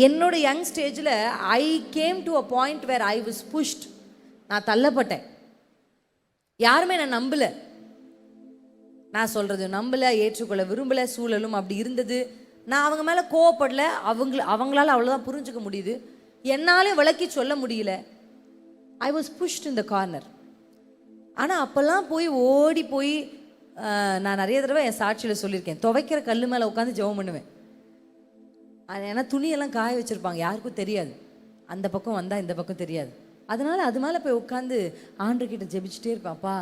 என்னோட யங் ஸ்டேஜில் I came to a point where I was pushed. நான் தள்ளப்பட்டேன். யாருமே நான் நம்பலை. நான் சொல்கிறது நம்பலை, ஏற்றுக்கொள்ள விரும்பலை. சூழலும் அப்படி இருந்தது. நான் அவங்க மேலே கோவப்படல. அவங்களால அவ்வளோதான் புரிஞ்சுக்க முடியுது. என்னாலே விளக்கி சொல்ல முடியல. ஐ was pushed in the corner. ஆனால் அப்போல்லாம் போய் ஓடி போய் நான் நிறைய தடவை என் சாட்சியில் சொல்லியிருக்கேன், துவைக்கிற கல் மேலே உட்காந்து ஜெபம் பண்ணுவேன். ஏன்னா துணியெல்லாம் காய வச்சுருப்பாங்க, யாருக்கும் தெரியாது. அந்த பக்கம் வந்தால் இந்த பக்கம் தெரியாது. அதனால் அது மேலே போய் உட்காந்து ஆண்டர்கிட்ட ஜெபிச்சுட்டே இருப்பேன். அப்பா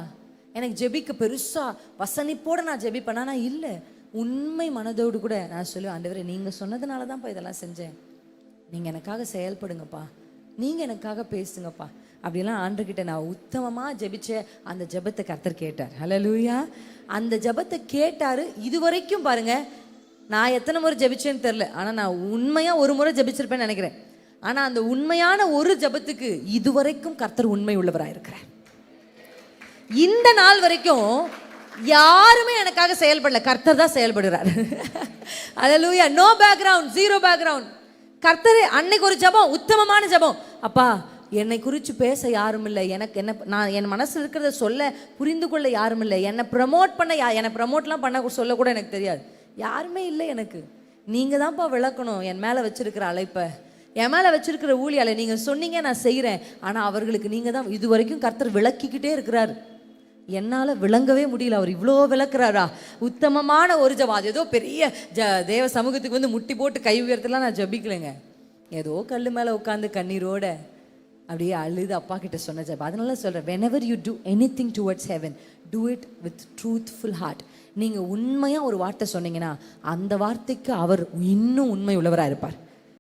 எனக்கு ஜெபிக்க பெருசாக வசனிப்போடு நான் ஜெபிப்பேன். ஆனால் இல்லை, உண்மை மனதோடு கூட நான் சொல்லுவேன், ஆண்டவரே நீங்கள் சொன்னதுனால தான்ப்பா இதெல்லாம் செஞ்சேன். நீங்கள் எனக்காக செயல்படுங்கப்பா, நீங்கள் எனக்காக பேசுங்கப்பா. அப்படிலாம் ஆண்டர்கிட்ட நான் உத்தமமாக ஜெபிச்ச அந்த ஜெபத்தை கர்த்தர் கேட்டார். ஹல்லேலூயா. அந்த ஜெபத்தை கேட்டார். இதுவரைக்கும் பாருங்கள், நான் எத்தனை முறை ஜெபிச்சேன்னு தெரில, ஆனால் நான் உண்மையாக ஒரு முறை ஜெபிச்சிருப்பேன்னு நினைக்கிறேன். ஆனால் அந்த உண்மையான ஒரு ஜெபத்துக்கு இதுவரைக்கும் கர்த்தர் உண்மை உள்ளவராக இருக்கிறார். இந்த நாள் வரைக்கும் யாருமே எனக்காக செயல்படல, கர்த்தர் தான் செயல்படுறார். Hallelujah. No background, zero background. கர்த்தர் அன்னைக்கு ஒரு ஜெபம், உத்தமமான ஜெபம். அப்பா என்னை குறித்து பேச யாரும் இல்லை, எனக்கு நான் என் மனசில் இருக்கிறத சொல்ல புரிந்து கொள்ள யாரும் இல்லை, என்னை ப்ரமோட் பண்ண என்னை ப்ரமோட்லாம் பண்ண சொல்லக்கூட எனக்கு தெரியாது, யாருமே இல்லை எனக்கு. நீங்கள் தான்ப்பா விளக்கணும் என் மேலே வச்சுருக்கிற அழைப்பை, என் மேலே வச்சுருக்கிற ஊழியாலை. நீங்கள் சொன்னீங்க, நான் செய்கிறேன். ஆனால் அவர்களுக்கு நீங்கள் தான் இது வரைக்கும் கர்த்தர் விளக்கிக்கிட்டே இருக்கிறார். என்னால் விளங்கவே முடியல, அவர் இவ்வளோ விளக்குறாரா. உத்தமமான ஒரு ஜபம். அது ஏதோ பெரிய தேவ சமூகத்துக்கு வந்து முட்டி போட்டு கை உயர்த்தலாம் நான் ஜபிக்கலைங்க. ஏதோ கல் மேலே உட்காந்து கண்ணீரோட அப்படியே அழுது அப்பா கிட்ட சொன்ன ஜபம். அதனால சொல்கிறேன், whenever you do anything towards heaven, do it with truthful heart. நீங்கள் உண்மையாக ஒரு வார்த்தை சொன்னீங்கன்னா அந்த வார்த்தைக்கு அவர் இன்னும் உண்மை உள்ளவராக இருப்பார்.